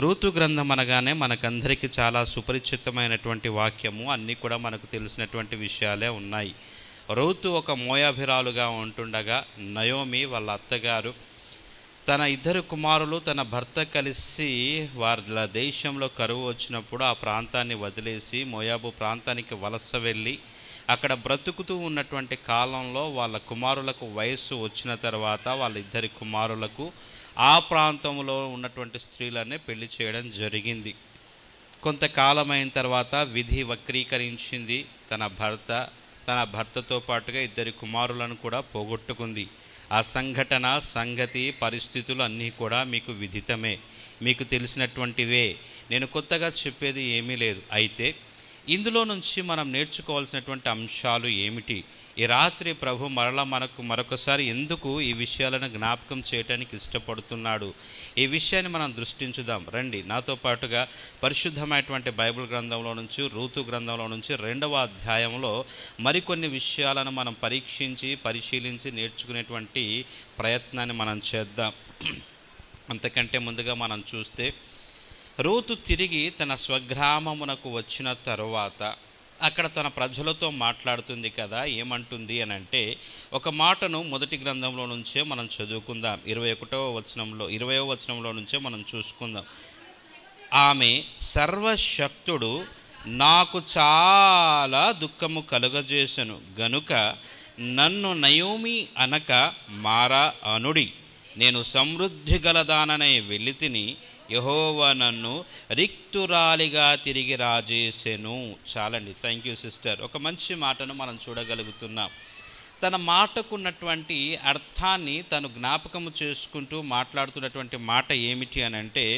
Ruth గ్రంథం అనగానే మనకందరికీ చాలా సుపరిచితమైనటువంటి వాక్యము, అన్నీ కూడా మనకు తెలిసినటువంటి విషయాలే ఉన్నాయి. రూతు ఒక మోయాభిరాలుగా ఉంటుండగా నయోమి వాళ్ళ అత్తగారు తన ఇద్దరు కుమారులు తన భర్త కలిసి వాళ్ళ దేశంలో కరువు వచ్చినప్పుడు ఆ ప్రాంతాన్ని వదిలేసి మోయాబు ప్రాంతానికి వలస వెళ్ళి అక్కడ బ్రతుకుతూ ఉన్నటువంటి కాలంలో వాళ్ళ కుమారులకు వయస్సు వచ్చిన తర్వాత వాళ్ళిద్దరి కుమారులకు ఆ ప్రాంతంలో ఉన్నటువంటి స్త్రీలనే పెళ్లి చేయడం జరిగింది. కొంతకాలమైన తర్వాత విధి వక్రీకరించింది. తన భర్తతో పాటుగా ఇద్దరి కుమారులను కూడా పోగొట్టుకుంది. ఆ సంఘటన, సంగతి, పరిస్థితులు అన్నీ కూడా మీకు విదితమే, మీకు తెలిసినటువంటివే. నేను కొత్తగా చెప్పేది ఏమీ లేదు. అయితే ఇందులో నుంచి మనం నేర్చుకోవాల్సినటువంటి అంశాలు ఏమిటి? ఈ రాత్రి ప్రభు మరొకసారి ఎందుకు ఈ విషయాలను జ్ఞాపకం చేయడానికి ఇష్టపడుతున్నాడు? ఈ విషయాన్ని మనం దృష్టించుదాం. రండి నాతో పాటుగా పరిశుద్ధమైనటువంటి బైబిల్ గ్రంథంలో నుంచి, రూతు గ్రంథంలో నుంచి 2వ అధ్యాయంలో మరికొన్ని విషయాలను మనం పరిశీలించి నేర్చుకునేటువంటి ప్రయత్నాన్ని మనం చేద్దాం. అంతకంటే ముందుగా మనం చూస్తే, రూతు తిరిగి తన స్వగ్రామమునకు వచ్చిన తరువాత అక్కడ తన ప్రజలతో మాట్లాడుతుంది కదా. ఏమంటుంది అని అంటే, ఒక మాటను మొదటి గ్రంథంలో నుంచే మనం చదువుకుందాం. 20వ వచనంలో నుంచే మనం చూసుకుందాం. ఆమె, సర్వశక్తుడు నాకు చాలా దుఃఖము కలుగజేసెను గనుక నన్ను నయోమి అనక మారా అనుడి. నేను సమృద్ధి గలదాననై వెళ్ళితిని, యెహోవా నన్ను రిక్తురాలిగా తిరిగి రాజేసెను. చాలండి. Thank you sister. ఒక మంచి మాటను మనం చూడగలుగుతున్నాం. తన మాటకున్నటువంటి అర్థాన్ని తను జ్ఞాపకము చేసుకుంటూ మాట్లాడుతున్నటువంటి మాట ఏమిటి అని అంటే,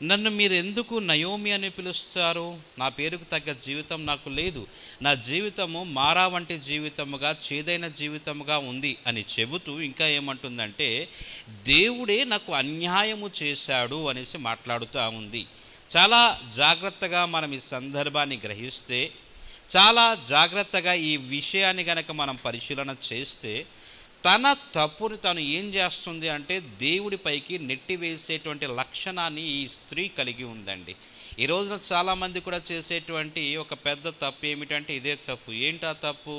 నన్ను మీరు ఎందుకు నయోమి అని పిలుస్తారు? నా పేరుకు తగ్గ జీవితం నాకు లేదు. నా జీవితము మారా వంటి జీవితముగా, చేదైన జీవితముగా ఉంది అని చెబుతూ ఇంకా ఏమంటుందంటే, దేవుడే నాకు అన్యాయము చేశాడు అనేసి మాట్లాడుతూ ఉంది. చాలా జాగ్రత్తగా మనం ఈ సందర్భాన్ని గ్రహిస్తే, చాలా జాగ్రత్తగా ఈ విషయాన్ని కనుక మనం పరిశీలన చేస్తే, తన తప్పుని తను ఏం చేస్తుంది అంటే దేవుడి పైకి నెట్టివేసేటువంటి లక్షణాన్ని ఈ స్త్రీ కలిగి ఉందండి. ఈ రోజున చాలామంది కూడా చేసేటువంటి ఒక పెద్ద తప్పు ఏమిటంటే ఇదే తప్పు. ఏంటి ఆ తప్పు?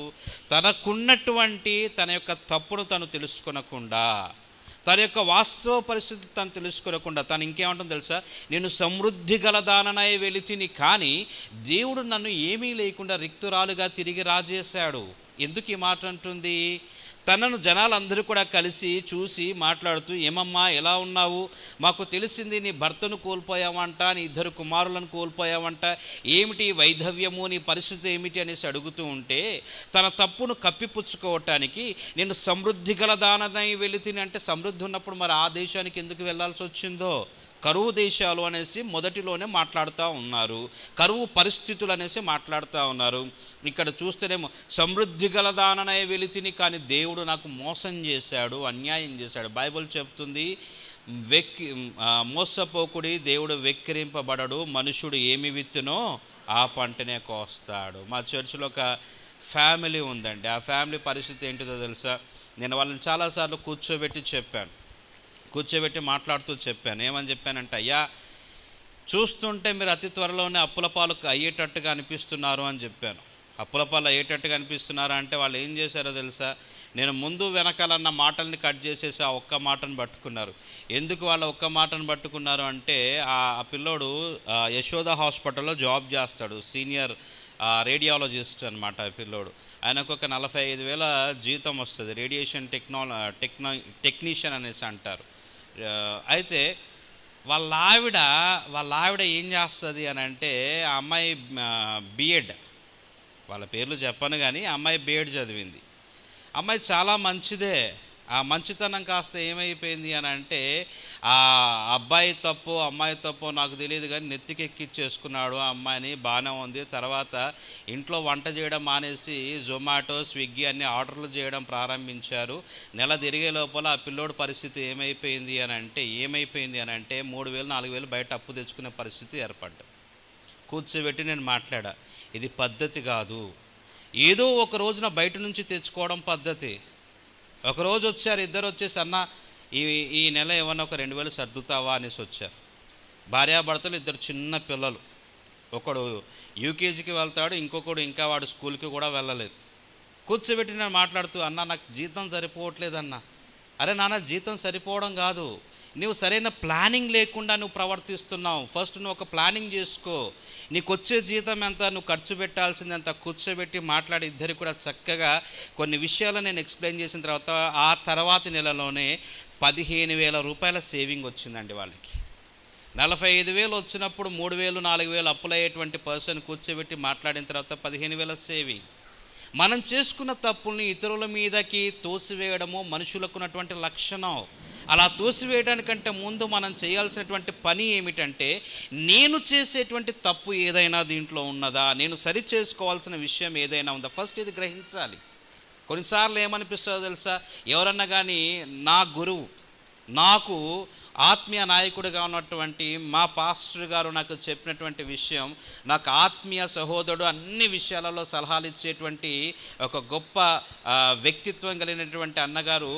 తనకున్నటువంటి తన యొక్క తప్పును తను తెలుసుకొనకుండా, తన యొక్క వాస్తవ పరిస్థితి తను తెలుసుకోకుండా తను ఇంకేమంటుందో తెలుసా? నేను సమృద్ధి గలదాననై వెలితిని, కానీ దేవుడు నన్ను ఏమీ లేకుండా రిక్తురాలుగా తిరిగి రాజేశాడు. ఎందుకు ఈ మాట అంటుంది? తనను జనాలందరూ కూడా కలిసి చూసి మాట్లాడుతూ, ఏమమ్మా ఎలా ఉన్నావు? మాకు తెలిసింది నీ భర్తను కోల్పోయావంట, నీ ఇద్దరు కుమారులను కోల్పోయావంట, ఏమిటి వైధవ్యము, నీ పరిస్థితి ఏమిటి అనేసి అడుగుతూ ఉంటే, తన తప్పును కప్పిపుచ్చుకోవటానికి నేను సమృద్ధి గలదాననై వెళితిని అంటే, సమృద్ధి ఉన్నప్పుడు మరి ఆ దేశానికి ఎందుకు వెళ్ళాల్సి వచ్చిందో? కరువు దేశాలు అనేసి మొదటిలోనే మాట్లాడుతూ ఉన్నారు, కరువు పరిస్థితులు అనేసి మాట్లాడుతూ ఉన్నారు. ఇక్కడ చూస్తేనేమో సమృద్ధి గలదాననై వెలితిని, కానీ దేవుడు నాకు మోసం చేశాడు, అన్యాయం చేశాడు. బైబిల్ చెప్తుంది, మోసపోకుడి, దేవుడు వెక్కిరింపబడడు, మనుషుడు ఏమి విత్తునో ఆ పంటనే కోస్తాడు. మా చర్చిలో ఒక ఫ్యామిలీ ఉందండి. ఆ ఫ్యామిలీ పరిస్థితి ఏంటిదో తెలుసా? నేను వాళ్ళని చాలాసార్లు కూర్చోబెట్టి మాట్లాడుతూ చెప్పాను. ఏమని చెప్పానంటే, అయ్యా చూస్తుంటే మీరు అతి త్వరలోనే అప్పుల పాలు అయ్యేటట్టుగా అనిపిస్తున్నారు అని చెప్పాను. అప్పుల పాలు అయ్యేటట్టుగా అనిపిస్తున్నారా అంటే వాళ్ళు ఏం చేశారో తెలుసా? నేను ముందు వెనకాలన్న మాటల్ని కట్ చేసేసి ఆ ఒక్క మాటను పట్టుకున్నారు. ఎందుకు వాళ్ళ ఒక్క మాటను పట్టుకున్నారు అంటే, ఆ పిల్లోడు యశోద హాస్పిటల్లో జాబ్ చేస్తాడు, సీనియర్ రేడియాలజిస్ట్ అనమాట. ఆ పిల్లోడు, ఆయనకు ఒక 45,000 జీతం వస్తుంది, రేడియేషన్ టెక్నీషియన్ అనేసి అంటారు. అయితే వాళ్ళ ఆవిడ ఏం చేస్తుంది అని అంటే, ఆ అమ్మాయి బిఎడ్, వాళ్ళ పేర్లు చెప్పను కానీ అమ్మాయి బిఎడ్ చదివింది. అమ్మాయి చాలా మంచిదే. ఆ మంచితనం కాస్త ఏమైపోయింది అని అంటే, ఆ అబ్బాయి తప్పో అమ్మాయి తప్పో నాకు తెలియదు కానీ నెత్తికెక్కిచ్చేసుకున్నాడు ఆ అమ్మాయిని. బాగానే ఉంది. తర్వాత ఇంట్లో వంట చేయడం మానేసి జొమాటో, స్విగ్గీ అన్ని ఆర్డర్లు చేయడం ప్రారంభించారు. నెల తిరిగే లోపల ఆ పిల్లోడి పరిస్థితి ఏమైపోయింది అని అంటే 3,000 4,000 బయట అప్పు తెచ్చుకునే పరిస్థితి ఏర్పడ్డది. కూర్చోబెట్టి నేను మాట్లాడా, ఇది పద్ధతి కాదు. ఏదో ఒక రోజున బయట నుంచి తెచ్చుకోవడం పద్ధతి. ఒకరోజు వచ్చారు, ఇద్దరు వచ్చేసి, అన్న ఈ నెల ఏమన్నా ఒక 2,000 సర్దుతావా అనేసి వచ్చారు. భార్యాభర్తలు, ఇద్దరు చిన్న పిల్లలు. ఒకడు యూకేజీకి వెళ్తాడు, ఇంకొకడు ఇంకా వాడు స్కూల్కి కూడా వెళ్ళలేదు. కూర్చోబెట్టి నేను మాట్లాడుతూ, అన్న నాకు జీతం సరిపోవట్లేదన్న. అరే నాన్న, జీతం సరిపోవడం కాదు, నువ్వు సరైన ప్లానింగ్ లేకుండా నువ్వు ప్రవర్తిస్తున్నావు. ఫస్ట్ నువ్వు ఒక ప్లానింగ్ చేసుకో. నీకు వచ్చే జీతం ఎంత, నువ్వు ఖర్చు పెట్టాల్సింది ఎంత, కూర్చోబెట్టి మాట్లాడి ఇద్దరికి కూడా చక్కగా కొన్ని విషయాలు నేను ఎక్స్ప్లెయిన్ చేసిన తర్వాత ఆ తర్వాతి నెలలోనే 15,000 రూపాయల సేవింగ్ వచ్చిందండి వాళ్ళకి. 45,000 వచ్చినప్పుడు 3,000 4,000 అప్పులయ్యేటువంటి పర్సన్ కూర్చోబెట్టి మాట్లాడిన తర్వాత 15,000 సేవింగ్. మనం చేసుకున్న తప్పుల్ని ఇతరుల మీదకి తోసివేయడము మనుషులకు ఉన్నటువంటి లక్షణం. అలా తోసివేయడానికంటే ముందు మనం చేయాల్సినటువంటి పని ఏమిటంటే, నేను చేసేటువంటి తప్పు ఏదైనా దీంట్లో ఉన్నదా, నేను సరి చేసుకోవాల్సిన విషయం ఏదైనా ఉందా, ఫస్ట్ ఇది గ్రహించాలి. కొన్నిసార్లు ఏమనిపిస్తుందో తెలుసా, ఎవరన్నా కానీ నా గురువు, నాకు ఆత్మీయ నాయకుడిగా ఉన్నటువంటి మా పాస్టర్ గారు నాకు చెప్పినటువంటి విషయం, నాకు ఆత్మీయ సహోదరుడు, అన్ని విషయాలలో సలహాలు ఇచ్చేటువంటి ఒక గొప్ప వ్యక్తిత్వం కలిగినటువంటి అన్నగారు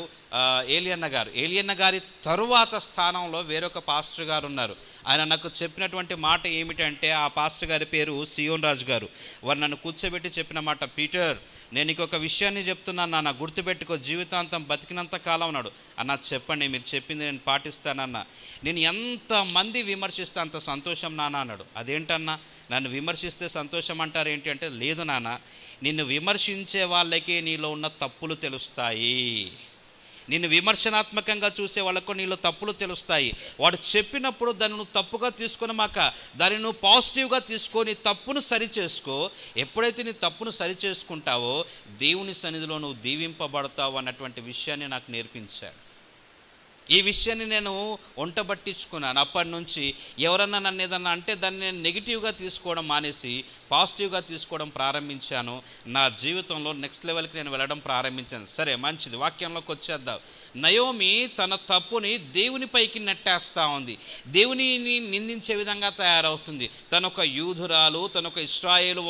ఏలియన్న గారి తరువాత స్థానంలో వేరొక పాస్టర్ గారు ఉన్నారు. ఆయన నాకు చెప్పినటువంటి మాట ఏమిటంటే, ఆ పాస్టర్ గారి పేరు సియోన్ రాజు గారు. వారు నన్ను కూర్చోబెట్టి చెప్పిన మాట, పీటర్ నేను ఇంకొక విషయాన్ని చెప్తున్నాను నాన్న, గుర్తుపెట్టుకో, జీవితాంతం బతికినంత కాలం అన్నాడు. అన్న చెప్పండి, మీరు చెప్పింది నేను పాటిస్తానన్నా. నేను ఎంతమంది విమర్శిస్తే అంత సంతోషం నాన్న అన్నాడు. అదేంటన్నా, నన్ను విమర్శిస్తే సంతోషం అంటారు ఏంటి అంటే, లేదు నాన్న, నిన్ను విమర్శించే వాళ్ళకి నీలో ఉన్న తప్పులు తెలుస్తాయి, నిన్ను విమర్శనాత్మకంగా చూసే వాళ్ళకు నీలో తప్పులు తెలుస్తాయి. వాడు చెప్పినప్పుడు దాన్ని నువ్వు తప్పుగా తీసుకునమాక, దాన్ని నువ్వు పాజిటివ్గా తీసుకొని తప్పును సరిచేసుకో. ఎప్పుడైతే నీ తప్పును సరిచేసుకుంటావో దేవుని సన్నిధిలో నువ్వు దీవింపబడతావు అన్నటువంటి విషయాన్ని నాకు నేర్పించాడు. ఈ విషయాన్ని నేను వంటబట్టించుకున్నాను. అప్పటి నుంచి ఎవరన్నా నన్ను ఏదన్నా అంటే దాన్ని నేను నెగిటివ్గా తీసుకోవడం మానేసి పాజిటివ్గా తీసుకోవడం ప్రారంభించాను. నా జీవితంలో నెక్స్ట్ లెవెల్కి నేను వెళ్ళడం ప్రారంభించాను. సరే, మంచిది, వాక్యంలోకి వచ్చేద్దాం. నయోమి తన తప్పుని దేవుని పైకి నెట్టేస్తూ ఉంది, దేవునిని నిందించే విధంగా తయారవుతుంది. తనొక యూదురాలు, తనొక ఇశ్రాయేలు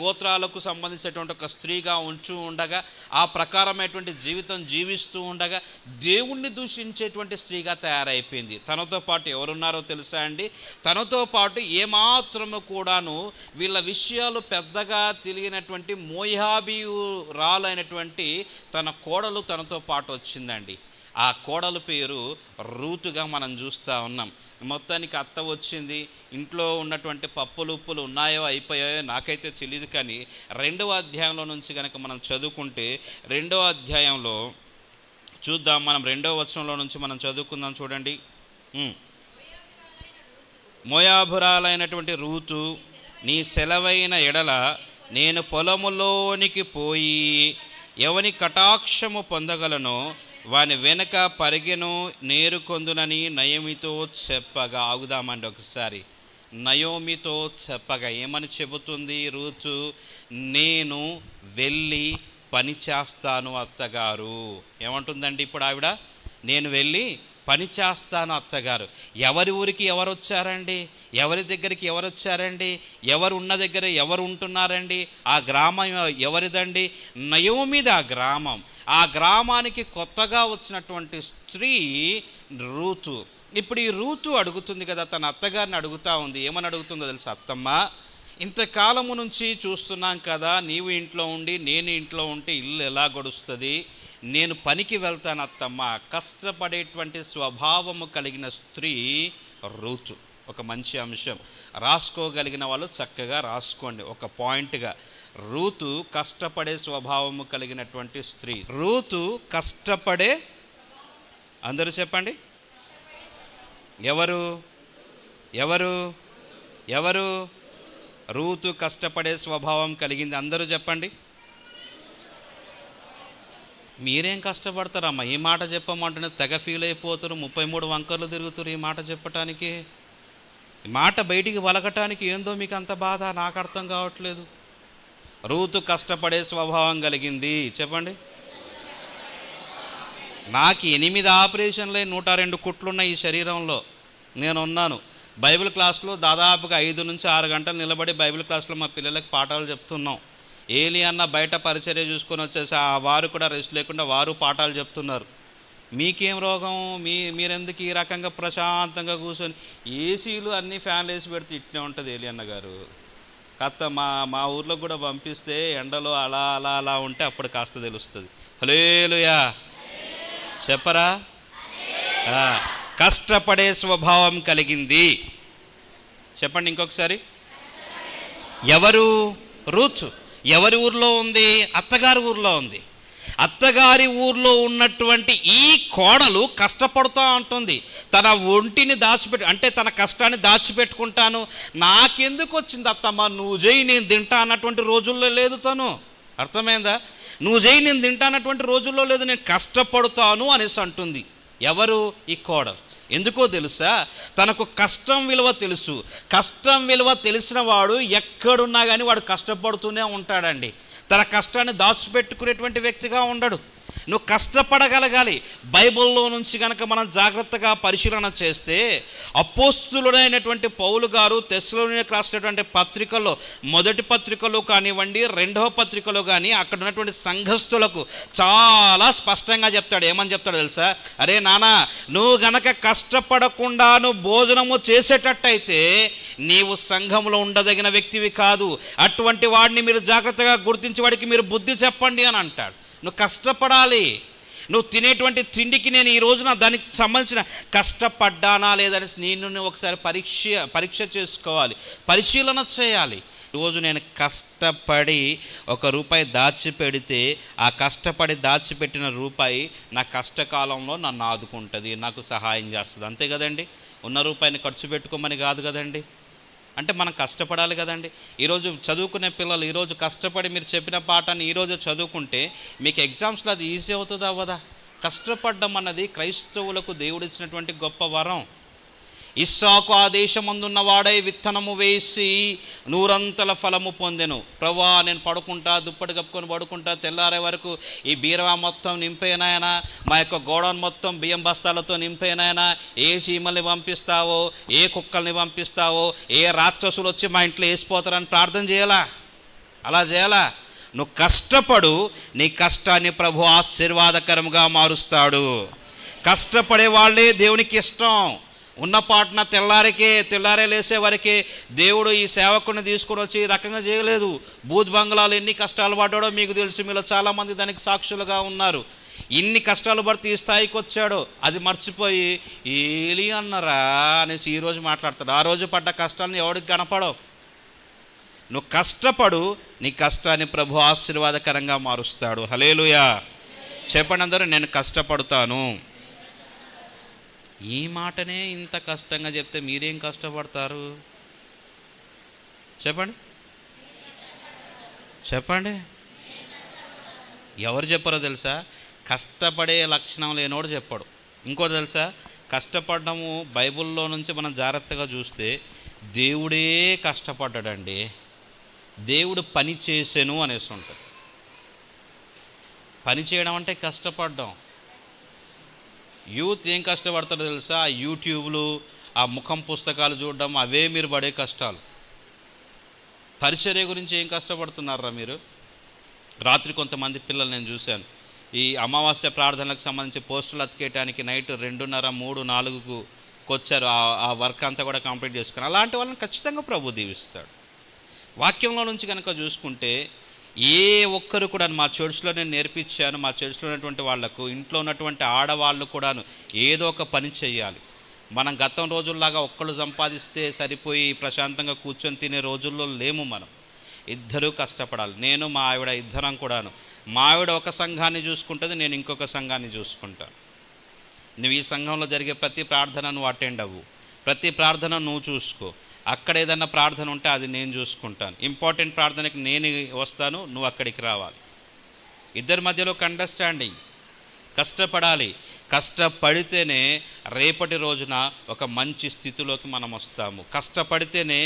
గోత్రాలకు సంబంధించినటువంటి ఒక స్త్రీగా ఉంటూ ఉండగా, ఆ ప్రకారమైనటువంటి జీవితం జీవిస్తూ ఉండగా దేవుణ్ణి దూషించేటువంటి స్త్రీగా తయారైపోయింది. తనతో పాటు ఎవరున్నారో తెలుసా అండి, తనతో పాటు ఏమాత్రము కూడాను వీళ్ళ విషయాలు పెద్దగా తెలియనటువంటి మోయాబీయురాలైనటువంటి తన కోడలు తనతో పాటు వచ్చిందండి. ఆ కోడలు పేరు రూతుగా మనం చూస్తూ ఉన్నాం. మొత్తానికి అత్త వచ్చింది, ఇంట్లో ఉన్నటువంటి పప్పులు ఉప్పులు ఉన్నాయో అయిపోయాయో నాకైతే తెలియదు, కానీ 2వ అధ్యాయంలో నుంచి కనుక మనం చదువుకుంటే, 2వ అధ్యాయంలో చూద్దాం, మనం 2వ వచనంలో నుంచి మనం చదువుకుందాం. చూడండి, మోయాబురాలైనటువంటి రూతు, నీ సెలవైన ఎడల నేను పొలములోనికి పోయి ఎవని కటాక్షము పొందగలనో వాని వెనక పరిగెను నేరుకొందునని నయోమితో చెప్పగా. ఆగుదామండి ఒకసారి. నయోమితో చెప్పగా ఏమని చెబుతుంది రూతు? నేను వెళ్ళి పని చేస్తాను అత్తగారు. ఏమంటుందండి ఇప్పుడు ఆవిడ? నేను వెళ్ళి పని చేస్తాను అత్తగారు. ఎవరి ఊరికి ఎవరు వచ్చారండి? ఎవరి దగ్గరికి ఎవరు వచ్చారండి? ఎవరు ఉన్న దగ్గర ఎవరు ఉంటున్నారండి? ఆ గ్రామం ఎవరిదండి? నయోమిది ఆ గ్రామం. ఆ గ్రామానికి కొత్తగా వచ్చినటువంటి స్త్రీ రూతు. ఇప్పుడు ఈ రూతు అడుగుతుంది కదా, తన అత్తగారిని అడుగుతూ ఉంది. ఏమని అడుగుతుందో తెలుసా? అత్తమ్మ, ఇంతకాలము నుంచి చూస్తున్నాం కదా, నీవు ఇంట్లో ఉండి నేను ఇంట్లో ఉంటే ఇల్లు ఎలా గడుస్తుంది? నేను పనికి వెళ్తాను అత్తమ్మ. కష్టపడేటువంటి స్వభావము కలిగిన స్త్రీ రూతు. ఒక మంచి అంశం, రాసుకోగలిగిన వాళ్ళు చక్కగా రాసుకోండి ఒక పాయింట్గా. రూతు కష్టపడే స్వభావము కలిగినటువంటి స్త్రీ. రూతు కష్టపడే, అందరూ చెప్పండి, ఎవరు ఎవరు ఎవరు? రూతు కష్టపడే స్వభావం కలిగింది. అందరూ చెప్పండి. మీరేం కష్టపడతారమ్మా? ఈ మాట చెప్పమంటేనే తెగ ఫీల్ అయిపోతారు, 33 వంకర్లు తిరుగుతారు ఈ మాట చెప్పటానికి. ఈ మాట బయటికి వలకటానికి ఏందో మీకు అంత బాధ, నాకు అర్థం కావట్లేదు. రూతు కష్టపడే స్వభావం కలిగింది. చెప్పండి. నాకు 8 ఆపరేషన్లే 102 కుట్లున్నాయి ఈ శరీరంలో. నేను ఉన్నాను బైబిల్ క్లాస్లో దాదాపుగా 5 నుంచి 6 గంటలు నిలబడి బైబిల్ క్లాస్లో మా పిల్లలకి పాఠాలు చెప్తున్నాం. ఏలి అన్న బయట పరిచర్య చూసుకొని వచ్చేసి వారు కూడా రెస్ట్ లేకుండా వారు పాఠాలు చెప్తున్నారు. మీకేం రోగం, మీరెందుకు ఈ రకంగా ప్రశాంతంగా కూర్చొని ఏసీలు అన్నీ ఫ్యాన్లు వేసి పెడితే ఇట్నే ఉంటుంది ఏలియన్న గారు. కాస్త మా ఊర్లో కూడా పంపిస్తే ఎండలో అలా అలా అలా ఉంటే అప్పుడు కాస్త తెలుస్తుంది. హల్లెలూయా చెప్పరా? కష్టపడే స్వభావం కలిగింది. చెప్పండి ఇంకొకసారి. ఎవరు? రూతు. ఎవరి ఊర్లో ఉంది? అత్తగారి ఊర్లో ఉంది. అత్తగారి ఊర్లో ఉన్నటువంటి ఈ కోడలు కష్టపడుతూ ఉంటుంది. తన ఒంటిని అంటే తన కష్టాన్ని దాచిపెట్టుకుంటాను, నాకెందుకు వచ్చింది అత్తమ్మ, నువ్వు చేయి నేను తింటా అన్నటువంటి రోజుల్లో లేదు. తను అర్థమైందా? నువ్వు చేయి నేను తింటా అన్నటువంటి రోజుల్లో లేదు, నేను కష్టపడుతాను అనేసి అంటుంది. ఎవరు? ఈ కోడలు. ఎందుకో తెలుసా? తనకు కష్టం విలువ తెలుసు. కష్టం విలువ తెలిసిన వాడు ఎక్కడున్నా కానీ వాడు కష్టపడుతూనే ఉంటాడండి. తన కష్టాన్ని దాచిపెట్టుకునేటువంటి వ్యక్తిగా ఉండడు. నువ్వు కష్టపడగలగాలి. బైబిల్లో నుంచి కనుక మనం జాగ్రత్తగా పరిశీలన చేస్తే అపోస్తులుడైనటువంటి పౌలు గారు తెస్సలోనికీయులకు రాసినటువంటి పత్రికల్లో, మొదటి పత్రికలో కానివ్వండి, రెండవ పత్రికలో కానీ అక్కడ ఉన్నటువంటి సంఘస్థులకు చాలా స్పష్టంగా చెప్తాడు. ఏమని చెప్తాడు తెలుసా? అరే నాన్న, నువ్వు గనక కష్టపడకుండా నువ్వు భోజనము చేసేటట్టయితే నీవు సంఘంలో ఉండదగిన వ్యక్తివి కాదు. అటువంటి వాడిని మీరు జాగ్రత్తగా గుర్తించి వాడికి మీరు బుద్ధి చెప్పండి అని అంటాడు. నువ్వు కష్టపడాలి. నువ్వు తినేటువంటి తిండికి నేను ఈ రోజున దానికి సంబంధించిన కష్టపడ్డానా లేదని నేను ఒకసారి పరీక్ష చేసుకోవాలి, పరిశీలన చేయాలి. ఈరోజు నేను కష్టపడి ₹1 దాచిపెడితే ఆ కష్టపడి దాచిపెట్టిన రూపాయి నా కష్టకాలంలో నన్ను ఆదుకుంటుంది, నాకు సహాయం చేస్తుంది. అంతే కదండి. ఉన్న రూపాయిని ఖర్చు పెట్టుకోమని కాదు కదండి. అంటే మనం కష్టపడాలి కదండి. ఈరోజు చదువుకునే పిల్లలు ఈరోజు కష్టపడి మీరు చెప్పిన పాఠాన్ని ఈరోజు చదువుకుంటే మీకు ఎగ్జామ్స్లో అది ఈజీ అవుతుందా అవ్వదా? కష్టపడడం అన్నది క్రైస్తవులకు దేవుడిచ్చినటువంటి గొప్ప వరం. ఇస్సాకు ఆ దేశమందున్న వాడై విత్తనము వేసి 100 ఫలము పొందెను. ప్రభువా, నేను పడుకుంటా, దుప్పటి కప్పుకొని పడుకుంటా, తెల్లారే వరకు ఈ బీరవా మొత్తం నింపేనాయనా, మా యొక్క గోడౌన్ మొత్తం బియ్యం బస్తాలతో నింపేనాయనా, ఏ చీమల్ని పంపిస్తావో, ఏ కుక్కల్ని పంపిస్తావో, ఏ రాక్షసులు వచ్చి మా ఇంట్లో వేసిపోతారని ప్రార్థన చేయాలా? అలా చేయాలా? నువ్వు కష్టపడు, నీ కష్టాన్ని ప్రభు ఆశీర్వాదకరంగా మారుస్తాడు. కష్టపడే వాళ్ళే దేవునికి ఇష్టం. ఉన్న పాటన తెల్లారే లేసే వరకే దేవుడు ఈ సేవకుని తీసుకుని వచ్చి ఈ రకంగా చేయలేదు. బూత్ బంగ్లాలు ఎన్ని కష్టాలు పడ్డాడో మీకు తెలుసు. మీలో చాలామంది దానికి సాక్షులుగా ఉన్నారు. ఇన్ని కష్టాలు పడితే ఈ స్థాయికి వచ్చాడో అది మర్చిపోయి ఏలి అన్నరా అనేసి ఈరోజు మాట్లాడతాడు. ఆ రోజు పడ్డ కష్టాలను ఎవరికి కనపడవు. నువ్వు కష్టపడు, నీ కష్టాన్ని ప్రభు ఆశీర్వాదకరంగా మారుస్తాడు. హల్లెలూయా చెప్పండి అందరూ. నేను కష్టపడతాను. ఈ మాటనే ఇంత కష్టంగా చెప్తే మీరేం కష్టపడతారు? చెప్పండి. ఎవరు చెప్పారో తెలుసా? కష్టపడే లక్షణం లేనోడు చెప్పాడు. ఇంకోటి తెలుసా? కష్టపడము బైబిల్లో నుంచి మనం జాగ్రత్తగా చూస్తే దేవుడే కష్టపడ్డాడండి. దేవుడు పని చేసెను అనేసి ఉంటుంది. పని చేయడం అంటే కష్టపడ్డం. యూత్ ఏం కష్టపడతారో తెలుసా? ఆ యూట్యూబ్లు, ఆ ముఖం పుస్తకాలు చూడడం, అవే మీరు పడే కష్టాలు. పరిచర్య గురించి ఏం కష్టపడుతున్నారా మీరు? రాత్రి కొంతమంది పిల్లలు నేను చూశాను, ఈ అమావాస్య ప్రార్థనలకు సంబంధించి పోస్టులు అతికేయడానికి నైట్ 2:30, 3, 4కు వచ్చారు. ఆ వర్క్ అంతా కూడా కంప్లీట్ చేసుకుని. అలాంటి వాళ్ళని ఖచ్చితంగా ప్రభు దీవిస్తాడు. వాక్యంలో నుంచి కనుక చూసుకుంటే ఏ ఒక్కరు కూడా, మా చర్చ్లో నేను నేర్పించాను, మా చర్చ్లో ఉన్నటువంటి వాళ్లకు, ఇంట్లో ఉన్నటువంటి ఆడవాళ్ళు కూడాను ఏదో ఒక పని చేయాలి. మనం గతం రోజుల్లాగా ఒక్కళ్ళు సంపాదిస్తే సరిపోయి ప్రశాంతంగా కూర్చొని తినే రోజుల్లో లేము. మనం ఇద్దరూ కష్టపడాలి. నేను మా ఆవిడ ఇద్దరం కూడాను. మా ఆవిడ ఒక సంఘాన్ని చూసుకుంటుంది, నేను ఇంకొక సంఘాన్ని చూసుకుంటాను. నువ్వు ఈ సంఘంలో జరిగే ప్రతి ప్రార్థన నువ్వు అటెండ్ అవ్వు, ప్రతి ప్రార్థన నువ్వు చూసుకో. అక్కడ ఏదన్నా ప్రార్థన ఉంటే అది నేను చూసుకుంటాను. ఇంపార్టెంట్ ప్రార్థనకి నేను వస్తాను, నువ్వు అక్కడికి రావాలి. ఇద్దరి మధ్యలో అండర్స్టాండింగ్. కష్టపడాలి. కష్టపడితేనే రేపటి రోజున ఒక మంచి స్థితిలోకి మనం వస్తాము. కష్టపడితేనే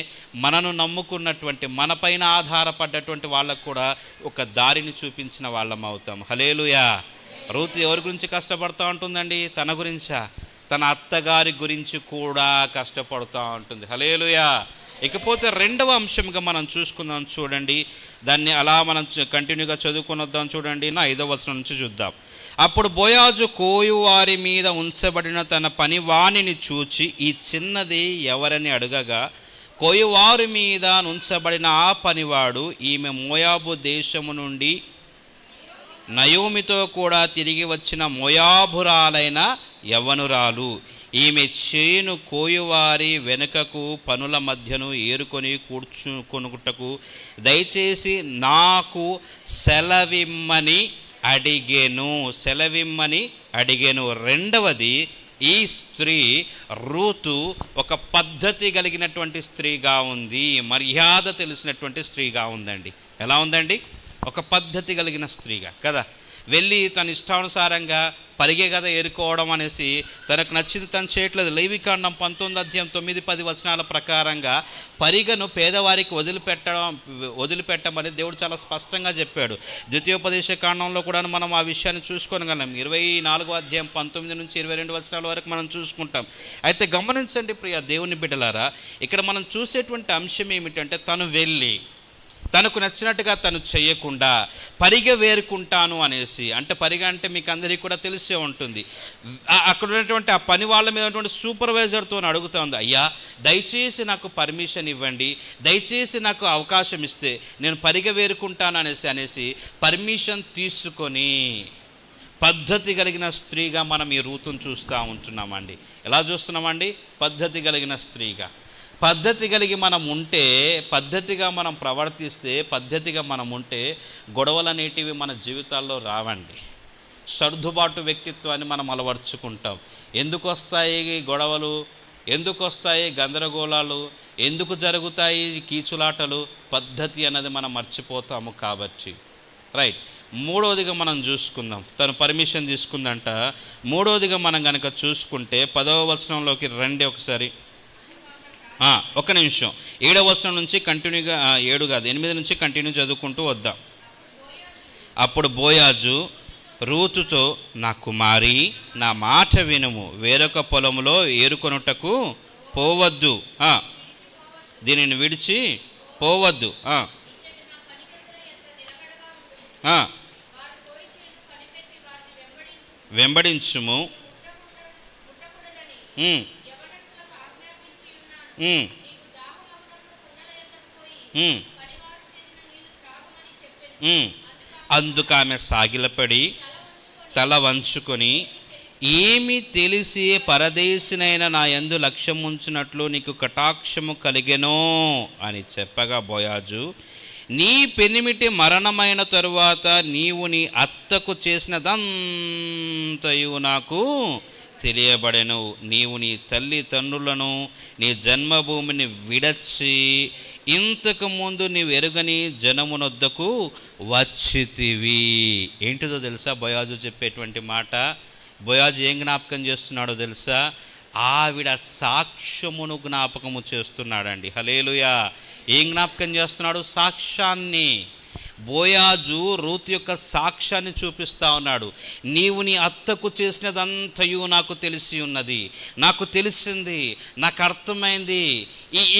మనను నమ్ముకున్నటువంటి, మనపైన ఆధారపడ్డటువంటి వాళ్ళకు కూడా ఒక దారిని చూపించిన వాళ్ళం అవుతాం. హల్లెలూయా. రూతు ఎవరి గురించి కష్టపడుతూ ఉంటుందండి? తన గురించా? తన అత్తగారి గురించి కూడా కష్టపడుతూ ఉంటుంది. హల్లెలూయా. ఇకపోతే రెండవ అంశంగా మనం చూసుకుందాం. చూడండి, దాన్ని అలా మనం కంటిన్యూగా చదువుకుని వద్దాం. చూడండి, 5వ వచనం నుంచి చూద్దాం. అప్పుడు బోయాజు కోయువారి మీద ఉంచబడిన తన పనివాణిని చూచి ఈ చిన్నది ఎవరని అడగగా, కోయువారి మీద ఉంచబడిన ఆ పనివాడు, ఈమె మోయాబు దేశము నుండి నయోమితో కూడా తిరిగి వచ్చిన మోయాబురాలైన యవ్వనురాలు. ఈమె చేను కోయువారి వెనుకకు పనుల మధ్యను ఏరుకొని కూర్చుకొనుటకు దయచేసి నాకు సెలవిమ్మని అడిగెను. రెండవది, ఈ స్త్రీ రూతు ఒక పద్ధతి కలిగినటువంటి స్త్రీగా ఉంది, మర్యాద తెలిసినటువంటి స్త్రీగా ఉందండి. ఎలా ఉందండి? ఒక పద్ధతి కలిగిన స్త్రీగా కదా. వెళ్ళి తన ఇష్టానుసారంగా పరిగే కదా ఏరుకోవడం అనేసి తనకు నచ్చింది తను చేయట్లేదు. లేవికాండం 19:9-10 ప్రకారంగా పరిగను పేదవారికి వదిలిపెట్టమని దేవుడు చాలా స్పష్టంగా చెప్పాడు. ద్వితీయోపదేశ కాండంలో కూడా మనం ఆ విషయాన్ని చూసుకోగలం. 24:19-22 వరకు మనం చూసుకుంటాం. అయితే గమనించండి ప్రియ దేవుని బిడ్డలారా, ఇక్కడ మనం చూసేటువంటి అంశం ఏమిటంటే, తను వెళ్ళి తనకు నచ్చినట్టుగా తను చేయకుండా పరిగె వేరుకుంటాను అనేసి, అంటే పరిగె అంటే మీకు అందరికీ కూడా తెలిసే ఉంటుంది. అక్కడ ఉన్నటువంటి ఆ పని వాళ్ళ మీద ఉన్నటువంటి సూపర్వైజర్తో అడుగుతా ఉంది, అయ్యా దయచేసి నాకు పర్మిషన్ ఇవ్వండి, దయచేసి నాకు అవకాశం ఇస్తే నేను పరిగె వేరుకుంటాను అనేసి పర్మిషన్ తీసుకొని పద్ధతి కలిగిన స్త్రీగా మనం ఈ రూతును చూస్తూ ఉంటున్నామండి. ఎలా చూస్తున్నామండి? పద్ధతి కలిగిన స్త్రీగా. పద్ధతి కలిగి మనం ఉంటే, పద్ధతిగా మనం ప్రవర్తిస్తే, పద్ధతిగా మనం ఉంటే గొడవలు అనేటివి మన జీవితాల్లో రావండి. సర్దుబాటు వ్యక్తిత్వాన్ని మనం అలవర్చుకుంటాం. ఎందుకు వస్తాయి గొడవలు? ఎందుకు వస్తాయి గందరగోళాలు? ఎందుకు జరుగుతాయి కీచులాటలు? పద్ధతి అన్నది మనం మర్చిపోతాము కాబట్టి. రైట్. మూడవదిగా మనం చూసుకుందాం. తను పర్మిషన్ తీసుకుందంట. మూడవదిగా మనం కనుక చూసుకుంటే 10వ వచనంలోకి రండి ఒకసారి. ఒక్క నిమిషం. 7వ వచనం నుంచి కంటిన్యూగా 8 నుంచి కంటిన్యూ చదువుకుంటూ వద్దాం. అప్పుడు బోయాజు రూతుతో, నా కుమారి, నా మాట వినుము, వేరొక పొలంలో ఏరుకొనుటకు పోవద్దు, దీనిని విడిచి పోవద్దు, వెంబడించుము, అందుకు ఆమె సాగిలపడి తల వంచుకొని, ఏమి తెలిసి పరదేశినైన నా యందు లక్ష్యం ఉంచినట్లు నీకు కటాక్షము కలిగెనో అని చెప్పగా, బోయాజు, నీ పెనిమిటి మరణమైన తరువాత నీవు నీ అత్తకు చేసినదంతయు నాకు తెలియబడెను. నీవు నీ తల్లిదండ్రులను, నీ జన్మభూమిని విడచి ఇంతకు ముందు నీవు ఎరుగని జనమునొద్దకు వచ్చితివి. ఏంటిదో తెలుసా బోయాజు చెప్పేటువంటి మాట? బోయాజు ఏం జ్ఞాపకం చేస్తున్నాడో తెలుసా? ఆవిడ సాక్ష్యమును జ్ఞాపకము చేస్తున్నాడండి. హల్లెలూయా. ఏం జ్ఞాపకం చేస్తున్నాడు? సాక్ష్యాన్ని. బోయాజు రూతు యొక్క సాక్ష్యాన్ని చూపిస్తూ ఉన్నాడు. నీవు నీ అత్తకు చేసినదంతయు నాకు తెలిసి ఉన్నది, నాకు తెలిసింది, నాకు అర్థమైంది.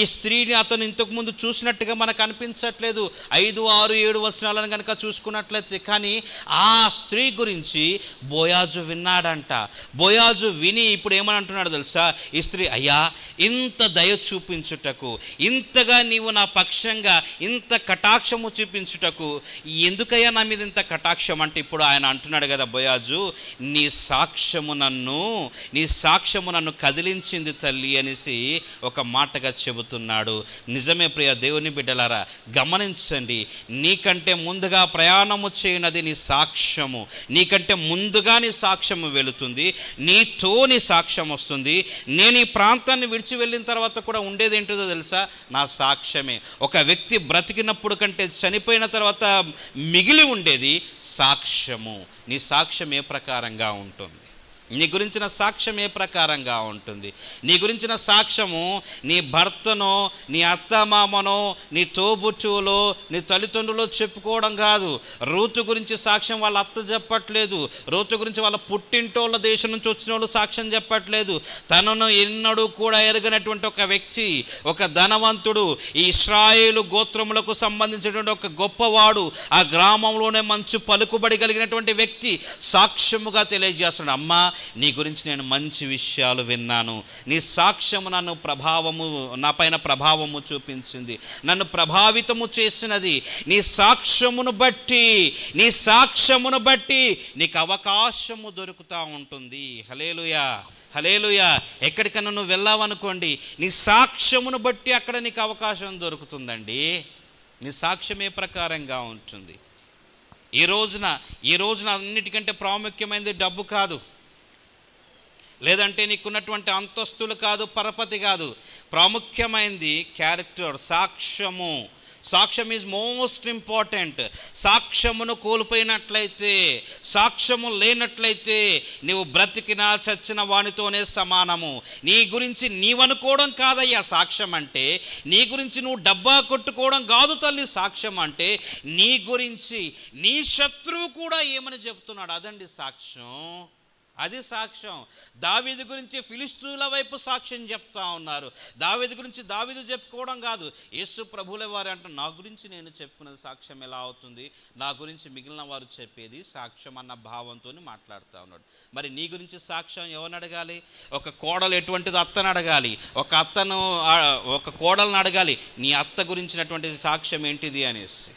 ఈ స్త్రీని అతను ఇంతకుముందు చూసినట్టుగా మనకు అనిపించట్లేదు. 5, 6, 7 వచనాలను కనుక చూసుకున్నట్లయితే, కానీ ఆ స్త్రీ గురించి బోయాజు విన్నాడంట. బోయాజు విని ఇప్పుడు ఏమని అంటున్నాడు తెలుసా? ఈ స్త్రీ, అయ్యా ఇంత దయ చూపించుటకు, ఇంతగా నీవు నా పక్షంగా ఇంత కటాక్షము చూపించుటకు ఎందుకయ్యా నా మీద ఇంత కటాక్షం అంటే, ఇప్పుడు ఆయన అంటున్నాడు కదా బోయాజు, నీ సాక్ష్యము నన్ను కదిలించింది తల్లి అనేసి ఒక మాటగా చెబుతున్నాడు. నిజమే ప్రియ దేవుని బిడ్డలారా, గమనించండి. నీకంటే ముందుగా ప్రయాణము చేయనది నీ సాక్ష్యము. నీకంటే ముందుగా నీ సాక్ష్యము వెళుతుంది, నీతో నీ సాక్ష్యం వస్తుంది. నేను ఈ ప్రాంతాన్ని విడిచి వెళ్ళిన తర్వాత కూడా ఉండేది ఏంటో తెలుసా? నా సాక్ష్యమే. ఒక వ్యక్తి బ్రతికినప్పుడు కంటే చనిపోయిన తర్వాత మిగిలి ఉండేది సాక్ష్యము. నీ సాక్ష్యం ఏ ప్రకారంగా ఉంటుంది? నీ గురించిన సాక్ష్యం ఏ ప్రకారంగా ఉంటుంది? నీ గురించిన సాక్ష్యము నీ భర్తనో, నీ అత్తమామనో, నీ తోబుట్టువులో, నీ తల్లిదండ్రులు చెప్పుకోవడం కాదు. రూతు గురించి సాక్ష్యం వాళ్ళ అత్త చెప్పట్లేదు. రూతు గురించి వాళ్ళ పుట్టింటోళ్ళ దేశం నుంచి వచ్చిన వాళ్ళు సాక్ష్యం చెప్పట్లేదు. తనను ఎన్నడూ కూడా ఎరగనటువంటి ఒక వ్యక్తి, ఒక ధనవంతుడు, ఈ ఇశ్రాయేలు గోత్రములకు సంబంధించినటువంటి ఒక గొప్పవాడు, ఆ గ్రామంలోనే మంచి పలుకుబడి కలిగినటువంటి వ్యక్తి సాక్ష్యముగా తెలియజేస్తున్నాడు. అమ్మా, నీ గురించి నేను మంచి విషయాలు విన్నాను. నీ సాక్ష్యము నా పైన ప్రభావము చూపించింది, నన్ను ప్రభావితము చేసినది. నీ సాక్ష్యమును బట్టి నీకు అవకాశము దొరుకుతూ ఉంటుంది. హల్లెలూయా, హల్లెలూయా. ఎక్కడికన్నా నువ్వు వెళ్ళావనుకోండి, నీ సాక్ష్యమును బట్టి అక్కడ నీకు అవకాశం దొరుకుతుందండి. నీ సాక్ష్యం ఏ ప్రకారంగా ఉంటుంది? ఈ రోజున అన్నిటికంటే ప్రాముఖ్యమైనది డబ్బు కాదు, లేదంటే నీకున్నటువంటి అంతస్తులు కాదు, పరపతి కాదు. ప్రాముఖ్యమైనది క్యారెక్టర్, సాక్ష్యము. సాక్ష్యం ఈజ్ మోస్ట్ ఇంపార్టెంట్. సాక్ష్యమును కోల్పోయినట్లయితే, సాక్ష్యము లేనట్లయితే నీవు బ్రతికినా చచ్చిన వానితోనే సమానము. నీ గురించి నీవనుకోవడం కాదయ్యా సాక్ష్యం అంటే. నీ గురించి నువ్వు డబ్బా కొట్టుకోవడం కాదు తల్లి సాక్ష్యం అంటే. నీ గురించి నీ శత్రువు కూడా ఏమని చెప్తున్నాడు, అదండి సాక్ష్యం. అది సాక్ష్యం. దావీదు గురించి ఫిలిష్తీయుల వైపు సాక్ష్యం చెప్తా ఉన్నారు. దావీదు గురించి దావీదు చెప్పుకోవడం కాదు, యేసు ప్రభువుల వారు అంటారు, నా గురించి నేను చెప్పుకున్నది సాక్ష్యం ఎలా అవుతుంది? నా గురించి మిగిలిన వారు చెప్పేది సాక్ష్యం అన్న భావంతో మాట్లాడుతూ ఉన్నాడు. మరి నీ గురించి సాక్ష్యం ఎవరిని అడగాలి? ఒక కోడలు ఎటువంటిది అత్తను అడగాలి, ఒక కోడలను అడగాలి, నీ అత్త గురించినటువంటి సాక్ష్యం ఏంటిది అనేసి.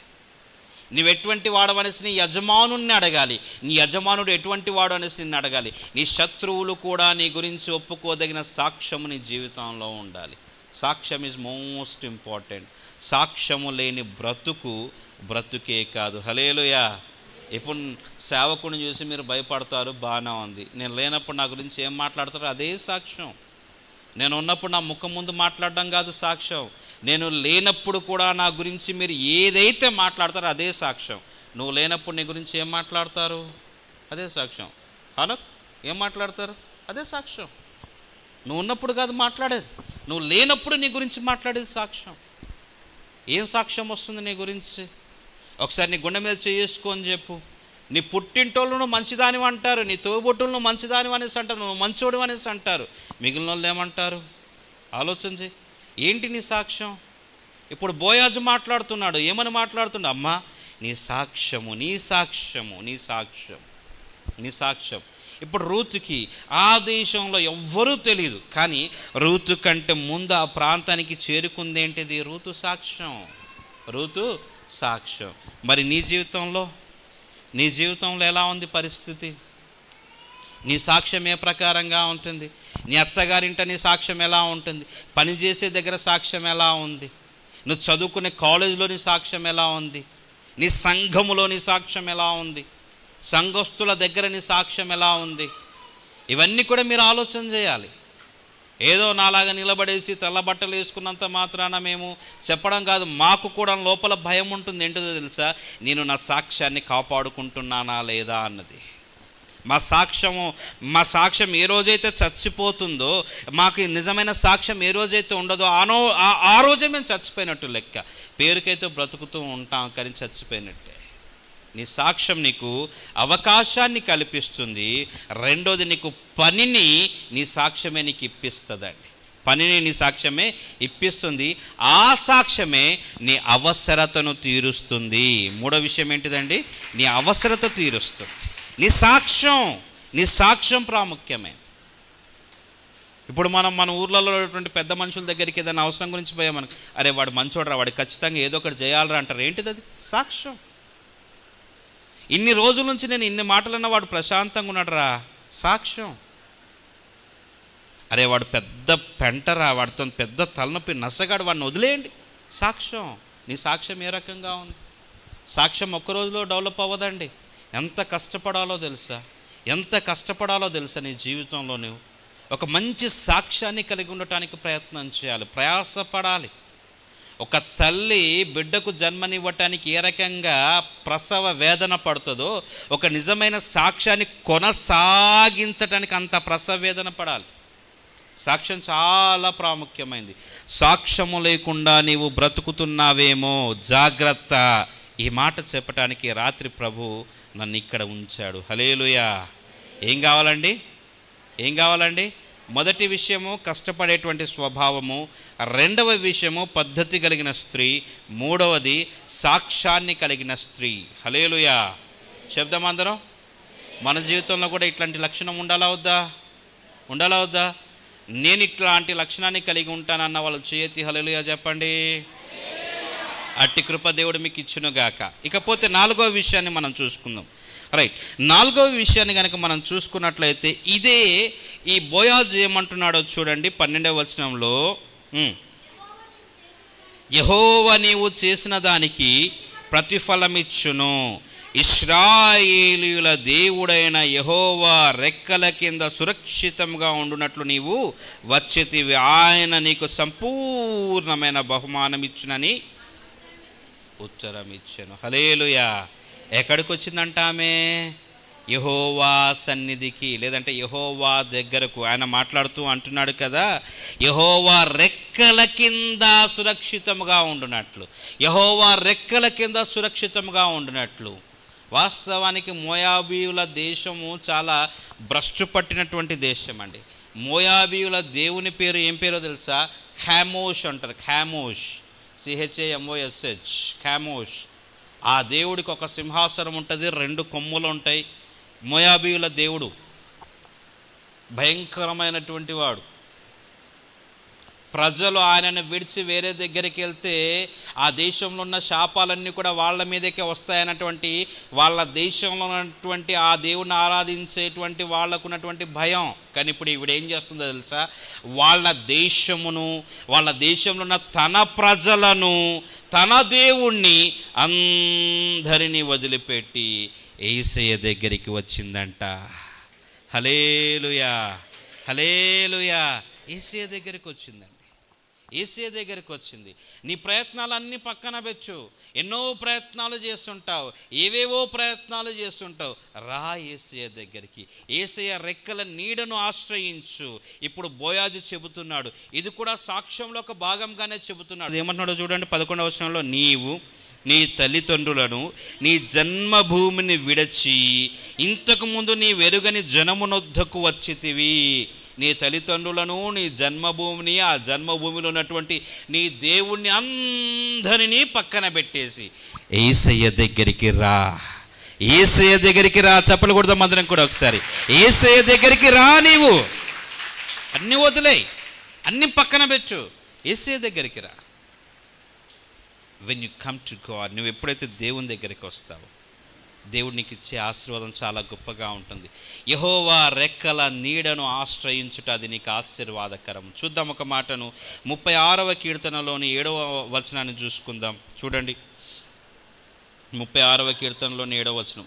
నీవెటువంటి వాడు అనేసి నీ యజమానుని అడగాలి, నీ యజమానుడు ఎటువంటి వాడు అనేసి నిన్ను అడగాలి. నీ శత్రువులు కూడా నీ గురించి ఒప్పుకోదగిన సాక్ష్యము నీ జీవితంలో ఉండాలి. సాక్ష్యం ఈజ్ మోస్ట్ ఇంపార్టెంట్. సాక్ష్యము లేని బ్రతుకే కాదు. హల్లెలూయా. ఇప్పుడు సేవకుని చూసి మీరు భయపడతారు, బాగానే ఉంది. నేను లేనప్పుడు నా గురించి ఏం మాట్లాడతారో అదే సాక్ష్యం. నేను ఉన్నప్పుడు నా ముఖం ముందు మాట్లాడడం కాదు సాక్ష్యం. నేను లేనప్పుడు కూడా నా గురించి మీరు ఏదైతే మాట్లాడతారో అదే సాక్ష్యం. నువ్వు లేనప్పుడు నీ గురించి ఏం మాట్లాడతారు? అదే సాక్ష్యం. అవును, ఏం మాట్లాడతారు? అదే సాక్ష్యం. నువ్వు ఉన్నప్పుడు కాదు మాట్లాడేది, నువ్వు లేనప్పుడు నీ గురించి మాట్లాడేది సాక్ష్యం. ఏం సాక్ష్యం వస్తుంది నీ గురించి? ఒకసారి నీ గుండె మీద చేసుకొని చెప్పు. నీ పుట్టింటోళ్ళను మంచిదానివి అంటారు, నీ తోబుట్టులను మంచిదానివి అనేసి అంటారు, నువ్వు మంచోడు అనేసి అంటారు. మిగిలిన వాళ్ళు ఏమంటారు? ఆలోచించి ఏంటి నీ సాక్ష్యం? ఇప్పుడు బోయాజు మాట్లాడుతున్నాడు, ఏమని మాట్లాడుతున్నాడు? అమ్మా, నీ సాక్ష్యం. ఇప్పుడు రూతుకి ఆ దేశంలో ఎవ్వరూ తెలియదు, కానీ రూతు కంటే ముందు ఆ ప్రాంతానికి చేరుకుంది ఏంటిది? రూతు సాక్ష్యం. మరి నీ జీవితంలో ఎలా ఉంది పరిస్థితి? నీ సాక్ష్యం ఏ ప్రకారంగా ఉంటుంది? నీ అత్తగారింట నీ సాక్ష్యం ఎలా ఉంటుంది? పనిచేసే దగ్గర సాక్ష్యం ఎలా ఉంది? నువ్వు చదువుకునే కాలేజీలో నీ సాక్ష్యం ఎలా ఉంది? నీ సంఘములో నీ సాక్ష్యం ఎలా ఉంది? సంఘస్థుల దగ్గర నీ సాక్ష్యం ఎలా ఉంది? ఇవన్నీ కూడా మీరు ఆలోచన చేయాలి. ఏదో నాలాగా నిలబడేసి తెల్ల బట్టలు వేసుకున్నంత మాత్రాన మేము చెప్పడం కాదు. మాకు కూడా లోపల భయం ఉంటుంది. ఏంటో తెలుసా? నేను నా సాక్ష్యాన్ని కాపాడుకుంటున్నానా లేదా అన్నది. మా సాక్ష్యం ఏ రోజైతే చచ్చిపోతుందో, మాకు నిజమైన సాక్ష్యం ఏ రోజైతే ఉండదో ఆ రోజే మేము చచ్చిపోయినట్టు లెక్క. పేరుకైతే బ్రతుకుతూ ఉంటాం, కానీ చచ్చిపోయినట్టే. నీ సాక్ష్యం నీకు అవకాశాన్ని కల్పిస్తుంది. రెండోది, నీకు పనిని నీ సాక్ష్యమే నీకు ఇప్పిస్తుందండి. పనిని నీ సాక్ష్యమే ఇప్పిస్తుంది. ఆ సాక్ష్యమే నీ అవసరతను తీరుస్తుంది. మూడో విషయం ఏంటిదండి? నీ అవసరత తీరుస్తుంది. నీ సాక్ష్యం ప్రాముఖ్యమే. ఇప్పుడు మన ఊర్లలో ఉన్నటువంటి పెద్ద మనుషుల దగ్గరికి ఏదైనా అవసరం గురించి పోయామనుకో, అరే వాడు మంచోడరా, వాడు ఖచ్చితంగా ఏదో ఒకటి చేయాలరా అంటారు. ఏంటిది అది? సాక్ష్యం. ఇన్ని రోజుల నుంచి నేను ఇన్ని మాటలన్నా వాడు ప్రశాంతంగా ఉన్నాడురా, సాక్ష్యం. అరే వాడు పెద్ద పెంటరా, వాడితో పెద్ద తలనొప్పి, నసగాడు, వాడిని వదిలేయండి, సాక్ష్యం. నీ సాక్ష్యం ఏ రకంగా ఉంది? సాక్ష్యం ఒక్క రోజులో డెవలప్ అవ్వదండి. ఎంత కష్టపడాలో తెలుసా నీ జీవితంలో. నువ్వు ఒక మంచి సాక్ష్యాన్ని కలిగి ఉండటానికి ప్రయత్నం చేయాలి, ప్రయాసపడాలి. ఒక తల్లి బిడ్డకు జన్మనివ్వటానికి ఏ రకంగా ప్రసవ వేదన పడుతుందో, ఒక నిజమైన సాక్ష్యాన్ని కొనసాగించటానికి అంత ప్రసవ వేదన పడాలి. సాక్ష్యం చాలా ప్రాముఖ్యమైనది. సాక్ష్యము లేకుండా నీవు బ్రతుకుతున్నావేమో, జాగ్రత్త. ఈ మాట చెప్పటానికి రాత్రి ప్రభు నన్ను ఇక్కడ ఉంచాడు. హల్లెలూయా. ఏం కావాలండి? మొదటి విషయము కష్టపడేటువంటి స్వభావము, రెండవ విషయము పద్ధతి కలిగిన స్త్రీ, మూడవది సాక్ష్యాన్ని కలిగిన స్త్రీ. హల్లెలూయా. చెప్దాం అందరం. మన జీవితంలో కూడా ఇట్లాంటి లక్షణం ఉండాలా వద్దా? నేను ఇట్లాంటి లక్షణాన్ని కలిగి ఉంటానన్న వాళ్ళు చేయెత్తి హల్లెలూయా చెప్పండి. అట్టి కృప దేవుడు మీకు ఇచ్చునుగాక. ఇకపోతే 4వ విషయాన్ని మనం చూసుకుందాం. రైట్, 4వ విషయాన్ని కనుక మనం చూసుకున్నట్లయితే ఇదే ఈ బోయాజు ఏమంటున్నాడో చూడండి. 12వ వచనంలో, యెహోవా నీవు చేసిన దానికి ప్రతిఫలమిచ్చును, ఇశ్రాయేలీయుల దేవుడైన యెహోవా రెక్కల కింద సురక్షితంగా ఉండునట్లు నీవు వచ్చితివి, ఆయన నీకు సంపూర్ణమైన బహుమానం ఇచ్చునని ఉత్తరం ఇచ్చాను. హల్లెలూయా. ఎక్కడికి వచ్చిందంట ఆమె? యెహోవా సన్నిధికి, లేదంటే యెహోవా దగ్గరకు. ఆయన మాట్లాడుతూ అంటున్నాడు కదా, యెహోవా రెక్కల కింద సురక్షితంగా ఉండునట్లు, యెహోవా రెక్కల కింద సురక్షితంగా ఉండునట్లు. వాస్తవానికి మోయాబీయుల దేశము చాలా భ్రష్టు పట్టినటువంటి దేశం అండి. మోయాబీయుల దేవుని పేరు ఏం పేరో తెలుసా? ఖామోష్ అంటారు. ఖామోష్, CHAMOSH, ఖామోష్. ఆ దేవుడికి ఒక సింహాసనం ఉంటుంది, 2 కొమ్ములు ఉంటాయి. మోయాబీయుల దేవుడు భయంకరమైనటువంటి వాడు. ప్రజలు ఆయనను విడిచి వేరే దగ్గరికి వెళ్తే ఆ దేశంలో ఉన్న శాపాలన్నీ కూడా వాళ్ళ మీదకే వస్తాయన్నటువంటి, వాళ్ళ దేశంలో ఉన్నటువంటి ఆ దేవుని ఆరాధించేటువంటి వాళ్ళకు ఉన్నటువంటి భయం. కానీ ఇప్పుడు ఈవిడ ఏం చేస్తుందో తెలుసా? వాళ్ళ దేశమును, వాళ్ళ దేశంలో ఉన్న తన ప్రజలను, తన దేవుణ్ణి అందరినీ వదిలిపెట్టి యేసయ్య దగ్గరికి వచ్చిందంట. హల్లెలూయా. యేసయ్య దగ్గరికి వచ్చిందండి. యేసయ్య దగ్గరికి వచ్చింది. నీ ప్రయత్నాలన్నీ పక్కన పెట్టు. ఎన్నో ప్రయత్నాలు చేస్తుంటావు, ఏవేవో ప్రయత్నాలు చేస్తుంటావు. రా యేసయ్య దగ్గరికి. యేసయ్య రెక్కల నీడను ఆశ్రయించు. ఇప్పుడు బోయాజు చెబుతున్నాడు, ఇది కూడా సాక్ష్యంలో ఒక భాగంగానే చెబుతున్నాడు. ఏమంటున్నాడో చూడండి 11వ వచనంలో, నీవు నీ తల్లిదండ్రులను, నీ జన్మభూమిని విడచి ఇంతకుముందు నీ వెరుగని జనమునొద్దకు వచ్చితివి. నీ తల్లిదండ్రులను, నీ జన్మభూమిని, ఆ జన్మభూమిలో ఉన్నటువంటి నీ దేవుణ్ణి అందరినీ పక్కన పెట్టేసి యేసయ్య దగ్గరికి రా. యేసయ్య దగ్గరికి రా. చప్పలు కొడదాం అందరం కూడా ఒకసారి. యేసయ్య దగ్గరికి రా. నీవు అన్ని వదిలేయ్, అన్ని పక్కన పెట్టు, యేసయ్య దగ్గరికి రా. When you come to God, నువ్వు ఎప్పుడైతే దేవుని దగ్గరికి వస్తావో దేవుడు నీకు ఇచ్చే ఆశీర్వాదం చాలా గొప్పగా ఉంటుంది. యెహోవా రెక్కల నీడను ఆశ్రయించుట, అది నీకు ఆశీర్వాదకరం. చూద్దాం ఒక మాటను. 36వ కీర్తనలోని 7వ వచనాన్ని చూసుకుందాం. చూడండి 36వ కీర్తనలోని 7వ వచనం.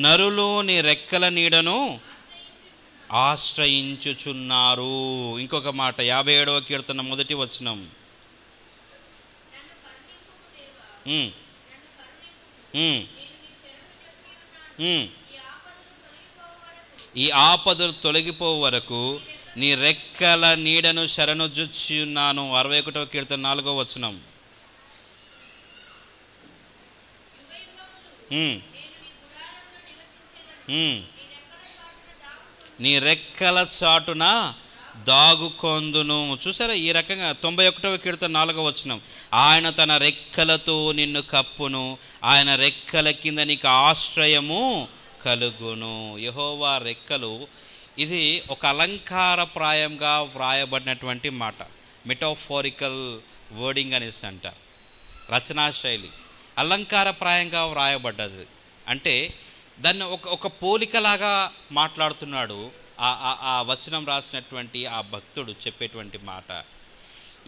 నరులు నీ రెక్కల నీడను ఆశ్రయించుచున్నారు. ఇంకొక మాట 57వ కీర్తన 1వ వచనం. ఈ ఆపదలు తొలగిపో వరకు నీ రెక్కల నీడను శరణుజొచ్చి ఉన్నాను. 61వ కీర్తన 4వ వచనం. నీ రెక్కల చాటున దాగుకొందును. చూసారా ఈ రకంగా. 91వ కీర్తన 4వ వచనం. ఆయన తన రెక్కలతో నిన్ను కప్పును, ఆయన రెక్కల కింద నీకు ఆశ్రయము కలుగును. యెహోవా రెక్కలు, ఇది ఒక అలంకారప్రాయంగా వ్రాయబడినటువంటి మాట. మెటాఫోరికల్ వర్డింగ్ అనేసి అంటారు. రచనా శైలి అలంకారప్రాయంగా వ్రాయబడ్డది. అంటే దాన్ని ఒక పోలికలాగా మాట్లాడుతున్నాడు ఆ వచనం రాసినటువంటి ఆ భక్తుడు చెప్పేటువంటి మాట.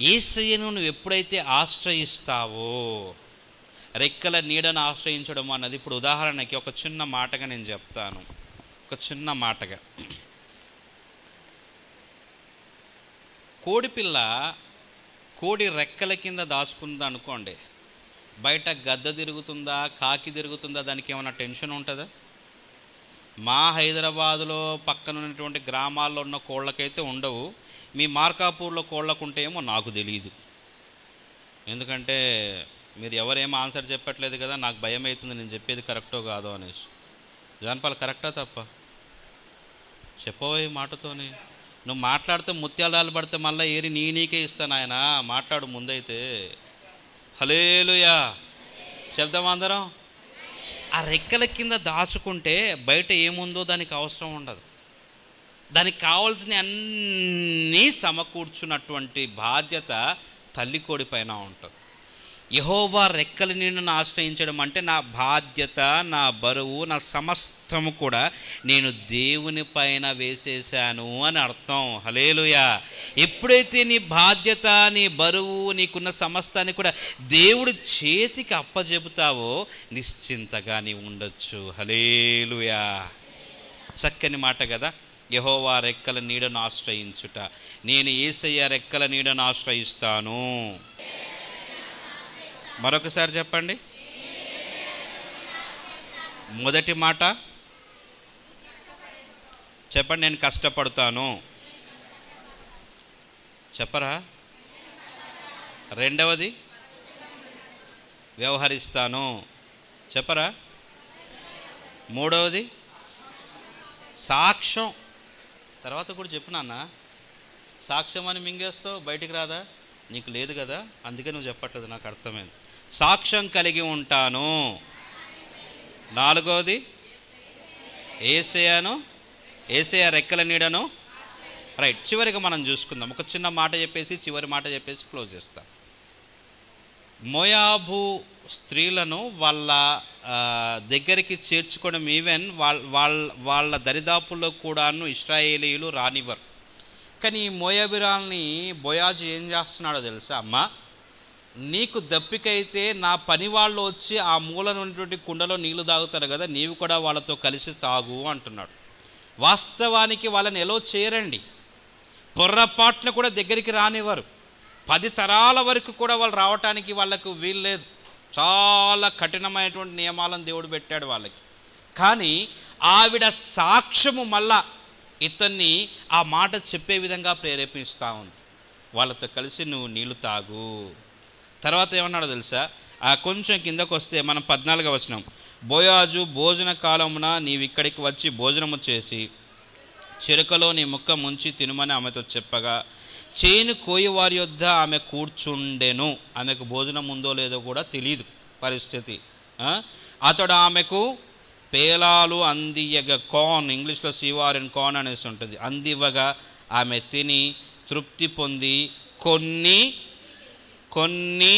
యేసయ్యను నువ్వు ఎప్పుడైతే ఆశ్రయిస్తావో, రెక్కల నీడను ఆశ్రయించడం అన్నది, ఇప్పుడు ఉదాహరణకి ఒక చిన్న మాటగా నేను చెప్తాను. ఒక చిన్న మాటగా కోడిపిల్ల కోడి రెక్కల కింద దాచుకుందా అనుకోండి, బయట గద్ద తిరుగుతుందా, కాకి తిరుగుతుందా, దానికి ఏమైనా టెన్షన్ ఉంటుందా? మా హైదరాబాదులో పక్కన ఉన్నటువంటి గ్రామాల్లో ఉన్న కోళ్ళకైతే ఉండవు. మీ మార్కాపూర్లో కోళ్ళకు ఉంటేమో నాకు తెలియదు. ఎందుకంటే మీరు ఎవరేమో ఆన్సర్ చెప్పట్లేదు కదా, నాకు భయం అవుతుంది నేను చెప్పేది కరెక్టో కాదో అనేసి. జానపాలు కరెక్టా తప్ప చెప్పబోయే మాటతోనే నువ్వు మాట్లాడితే ముత్యాలు పడితే మళ్ళీ ఏరి నీకే ఇస్తాను ఆయన. మాట్లాడు ముందైతే. హల్లెలూయా చెప్దాం అందరం. ఆ రెక్కల కింద దాచుకుంటే బయట ఏముందో దానికి అవసరం ఉండదు. దానికి కావాల్సిన అన్నీ సమకూర్చున్నటువంటి బాధ్యత తల్లి కోడి పైన ఉంటుంది. యెహోవా రెక్కల నిన్ను ఆశ్రయించడం అంటే నా బాధ్యత, నా బరువు, నా సమస్తము కూడా నేను దేవుని పైన వేసేసాను అని అర్థం. హల్లెలూయా. ఎప్పుడైతే నీ బాధ్యత, నీ బరువు, నీకున్న సమస్తాన్ని కూడా దేవుడి చేతికి అప్పజెపుతావో నిశ్చింతగా నీవు ఉండొచ్చు. హల్లెలూయా. చక్కని మాట కదా. యెహోవా రెక్కల నీడను ఆశ్రయించుట. నేను యేసయ్య రెక్కల నీడను ఆశ్రయిస్తాను. మరొకసారి చెప్పండి. మొదటి మాట చెప్పండి, నేను కష్టపడతాను. చెప్పరా? రెండవది వ్యవహరిస్తాను. చెప్పరా? మూడవది సాక్ష్యం. తర్వాత కూడా చెప్పు నాన్న. సాక్ష్యం అని మింగేస్తావు, బయటికి రాదా? నీకు లేదు కదా, అందుకే నువ్వు చెప్పట్లేదు, నాకు అర్థమైంది. సాక్ష్యం కలిగి ఉంటాను. నాలుగవది యేసయ్య రెక్కల నీడను. రైట్, చివరిగా మనం చూసుకుందాం. ఒక చిన్న మాట చెప్పేసి చివరి మాట చెప్పేసి క్లోజ్ చేస్తాం. మోయాబు స్త్రీలను వాళ్ళ దగ్గరికి చేర్చుకోవడం, ఈవెన్ వాళ్ళ దరిదాపుల్లో కూడాను ఇశ్రాయేలీయులు రానివ్వరు. కానీ ఈ మోయాబిరాల్ని బోయాజు ఏం చేస్తున్నాడో తెలుసా? అమ్మ, నీకు దప్పికైతే నా పని వాళ్ళు వచ్చి ఆ మూల ఉన్నటువంటి కుండలో నీళ్లు తాగుతారు కదా, నీవు కూడా వాళ్ళతో కలిసి తాగు అంటున్నాడు. వాస్తవానికి వాళ్ళని ఎలా చేయరండి, పొర్రపాట్ను కూడా దగ్గరికి రానివ్వరు. 10 తరాల వరకు కూడా వాళ్ళు రావటానికి వాళ్ళకు వీలు లేదు. చాలా కఠినమైనటువంటి నియమాలను దేవుడు పెట్టాడు వాళ్ళకి. కానీ ఆవిడ సాక్ష్యము మళ్ళా ఇతన్ని ఆ మాట చెప్పే విధంగా ప్రేరేపిస్తూ ఉంది. వాళ్ళతో కలిసి నువ్వు నీళ్లు తాగు. తర్వాత ఏమన్నాడో తెలుసా? కొంచెం కిందకు వస్తే మనం 14వ వచనం. బోయాజు భోజన కాలమున నీవిక్కడికి వచ్చి భోజనము చేసి చిరకలో నీ ముక్క ముంచి తినుమని ఆమెతో చెప్పగా చేను కోయివారి యొద్ద ఆమె కూర్చుండెను. ఆమెకు భోజనం ఉందో లేదో కూడా తెలియదు పరిస్థితి. అతడు ఆమెకు పేలాలు అందియగా, కార్న్, ఇంగ్లీష్లో సివార్ అండ్ కార్న్ అనేసి ఉంటుంది, అందివ్వగా ఆమె తిని తృప్తి పొంది కొన్ని కొన్ని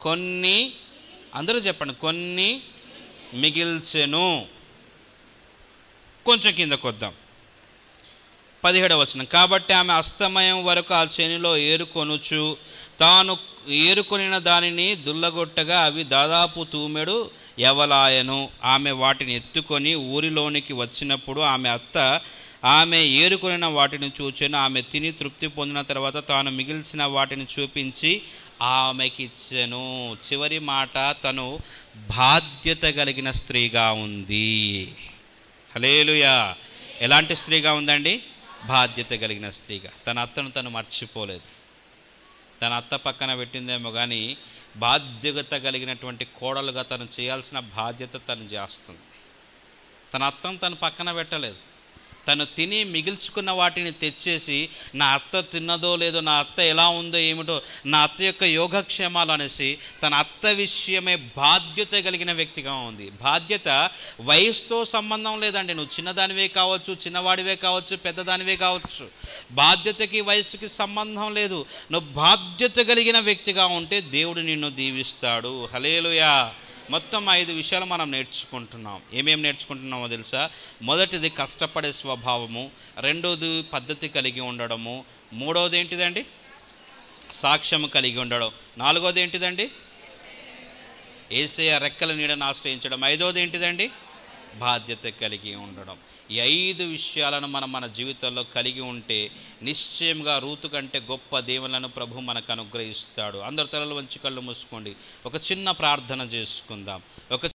కొన్ని అందరూ చెప్పండి, కొన్ని మిగిల్చెను. కొంచెం కిందకు వద్దాం. 17వ వచనం. కాబట్టి ఆమె అస్తమయం వరకు ఆ చేనులో ఏరుకొనుచు తాను ఏరుకొనిన దానిని దుల్లగొట్టగా అవి దాదాపు తూమెడు యవలాయను. ఆమె వాటిని ఎత్తుకొని ఊరిలోనికి వచ్చినప్పుడు ఆమె అత్త ఆమె ఏరుకొనిన వాటిని చూచెను. ఆమె తిని తృప్తి పొందిన తర్వాత తాను మిగిల్చిన వాటిని చూపించి ఆమెకిచ్చెను. చివరి మాట, తను బాధ్యత కలిగిన స్త్రీగా ఉంది. హల్లెలూయా. ఎలాంటి స్త్రీగా ఉందండి? బాధ్యత కలిగిన స్త్రీగా. తన అత్తను తను మర్చిపోలేదు. తన అత్త పక్కన పెట్టిందేమో కానీ బాధ్యత కలిగినటువంటి కోడలుగా తను చేయాల్సిన బాధ్యత తను చేస్తుంది. తన అత్తను తను పక్కన పెట్టలేదు. తను తిని మిగిల్చుకున్న వాటిని తెచ్చేసి నా అత్త తిన్నదో లేదో, నా అత్త ఎలా ఉందో ఏమిటో, నా అత్త యొక్క యోగక్షేమాలు అనేసి తన అత్త విషయమే బాధ్యత కలిగిన వ్యక్తిగా ఉంది. బాధ్యత వయసుతో సంబంధం లేదండి. నువ్వు చిన్నదానివే కావచ్చు, చిన్నవాడివే కావచ్చు, పెద్దదానివే కావచ్చు. బాధ్యతకి వయసుకి సంబంధం లేదు. నువ్వు బాధ్యత కలిగిన వ్యక్తిగా ఉంటే దేవుడు నిన్ను దీవిస్తాడు. హల్లెలూయా. మొత్తం 5 విషయాలు మనం నేర్చుకుంటున్నాం. ఏమేమి నేర్చుకుంటున్నామో తెలుసా? మొదటిది కష్టపడే స్వభావము, రెండోది పద్ధతి కలిగి ఉండడము, మూడవది ఏంటిదండి? సాక్ష్యము కలిగి ఉండడం, నాలుగోది ఏంటిదండి? యేసయ్య రెక్కల నీడను ఆశ్రయించడం, ఐదోది ఏంటిదండి? బాధ్యత కలిగి ఉండడం. ఈ 5 విషయాలను మనం మన జీవితంలో కలిగి ఉంటే నిశ్చయంగా రూతు కంటే గొప్ప దీవెనలను ప్రభు మనకు అనుగ్రహిస్తాడు. అందరు తలలు వంచి కళ్ళు మూసుకోండి. ఒక చిన్న ప్రార్థన చేసుకుందాం. ఒక